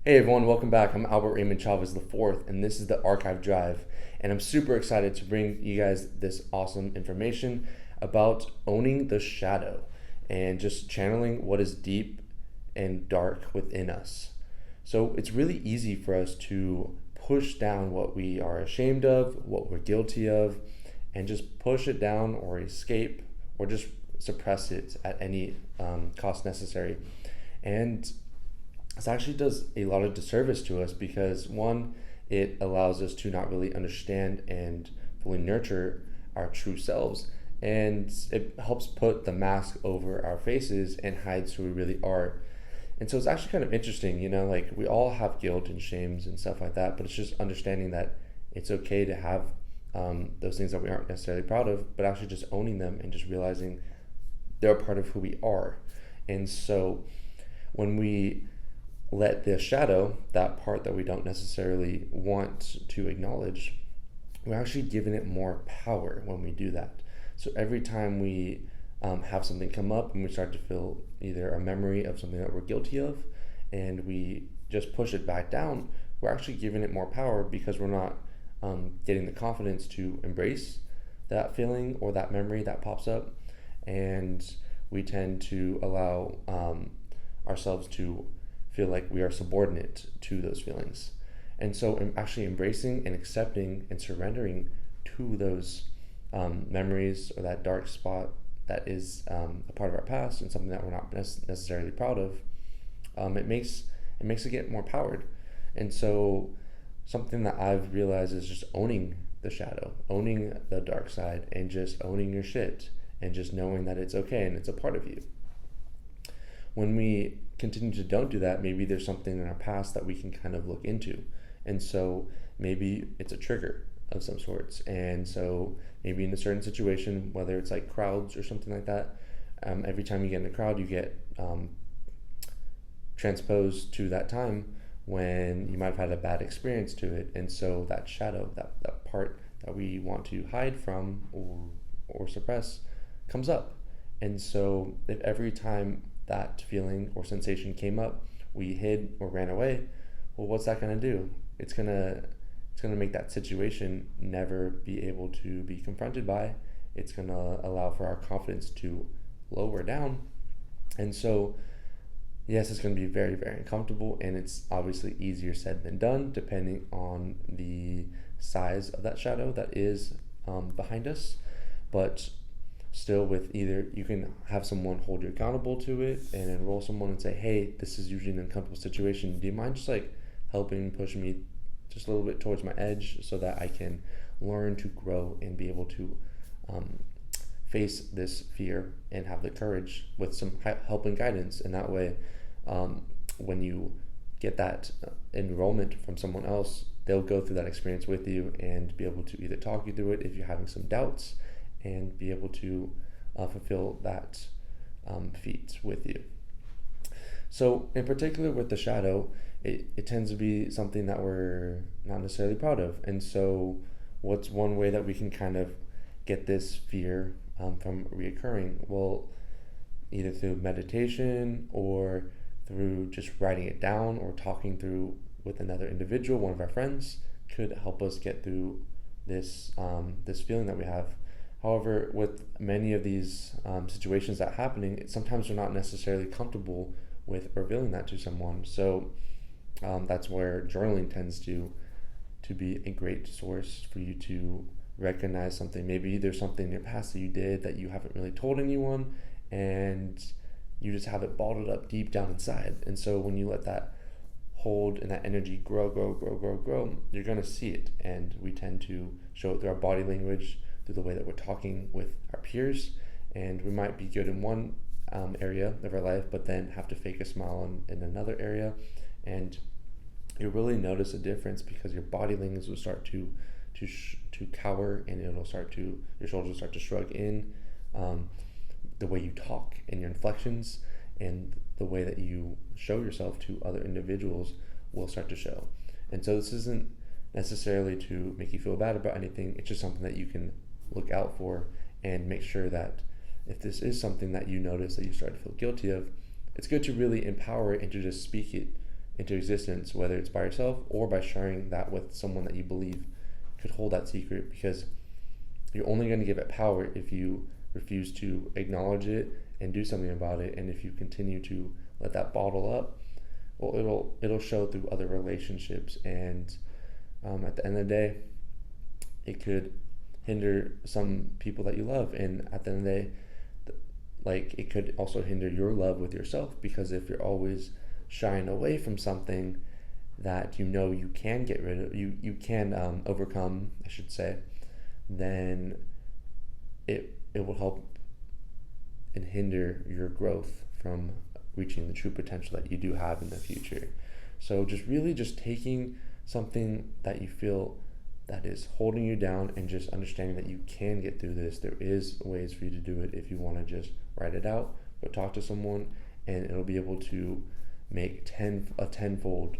Hey everyone, welcome back. I'm Albert Raymond Chavez the fourth, and this is the Archive Drive. And I'm super excited to bring you guys this awesome information about owning the shadow and just channeling what is deep and dark within us. So it's really easy for us to push down what we are ashamed of, what we're guilty of, and just push it down or escape or just suppress it at any cost necessary. And this actually does a lot of disservice to us because, one, it allows us to not really understand and fully nurture our true selves, and it helps put the mask over our faces and hides who we really are. And so it's actually kind of interesting, like we all have guilt and shames and stuff like that, but it's just understanding that it's okay to have those things that we aren't necessarily proud of, but actually just owning them and just realizing they're a part of who we are. And so when we let the shadow, that part that we don't necessarily want to acknowledge, we're actually giving it more power when we do that. So every time we have something come up and we start to feel either a memory of something that we're guilty of and we just push it back down, we're actually giving it more power because we're not getting the confidence to embrace that feeling or that memory that pops up. And we tend to allow ourselves to feel like we are subordinate to those feelings. And so I'm actually embracing and accepting and surrendering to those memories or that dark spot that is a part of our past and something that we're not necessarily proud of, it makes it get more powered. And so something that I've realized is just owning the shadow, owning the dark side, and just owning your shit and just knowing that it's okay and it's a part of you. When we continue to don't do that, maybe there's something in our past that we can kind of look into. And so maybe it's a trigger of some sorts. And so maybe in a certain situation, whether it's like crowds or something like that, every time you get in a crowd, you get transposed to that time when you might have had a bad experience to it. And so that shadow, that part that we want to hide from or suppress comes up. And so if every time that feeling or sensation came up, we hid or ran away, well, what's that going to do? It's going to make that situation never be able to be confronted by. It's going to allow for our confidence to lower down. And so, yes, it's going to be very, very uncomfortable, and it's obviously easier said than done, depending on the size of that shadow that is behind us. But still, with either you can have someone hold you accountable to it and enroll someone and say, hey, this is usually an uncomfortable situation, do you mind just like helping push me just a little bit towards my edge so that I can learn to grow and be able to face this fear and have the courage with some help and guidance. And that way, when you get that enrollment from someone else, they'll go through that experience with you and be able to either talk you through it if you're having some doubts, and be able to fulfill that feat with you. So in particular with the shadow, it tends to be something that we're not necessarily proud of. And so what's one way that we can kind of get this fear from reoccurring? Well, either through meditation or through just writing it down or talking through with another individual, one of our friends, could help us get through this feeling that we have. However, with many of these situations that are happening, sometimes we're not necessarily comfortable with revealing that to someone. So that's where journaling tends to be a great source for you to recognize something. Maybe there's something in your past that you did that you haven't really told anyone, and you just have it bottled up deep down inside. And so when you let that hold and that energy grow, you're going to see it. And we tend to show it through our body language, through the way that we're talking with our peers, and we might be good in one area of our life, but then have to fake a smile in another area, and you'll really notice a difference because your body language will start to cower, and your shoulders will start to shrug in. The way you talk and your inflections and the way that you show yourself to other individuals will start to show. And so this isn't necessarily to make you feel bad about anything. It's just something that you can look out for and make sure that if this is something that you notice that you start to feel guilty of, it's good to really empower it and to just speak it into existence, whether it's by yourself or by sharing that with someone that you believe could hold that secret, because you're only going to give it power if you refuse to acknowledge it and do something about it. And if you continue to let that bottle up, well, it'll show through other relationships, and at the end of the day, it could hinder some people that you love. And at the end of the day, like, it could also hinder your love with yourself, because if you're always shying away from something that you can get rid of, you can overcome, I should say, then it will help and hinder your growth from reaching the true potential that you do have in the future. So just taking something that you feel that is holding you down and just understanding that you can get through this. There is ways for you to do it if you want to just write it out, go talk to someone, and it'll be able to make a tenfold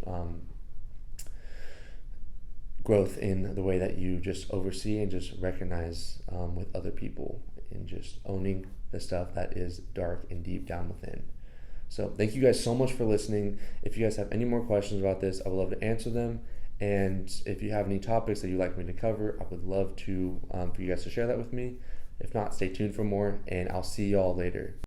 growth in the way that you just oversee and just recognize with other people, and just owning the stuff that is dark and deep down within. So thank you guys so much for listening. If you guys have any more questions about this, I would love to answer them. And if you have any topics that you'd like me to cover, I would love to for you guys to share that with me. If not, stay tuned for more, and I'll see y'all later.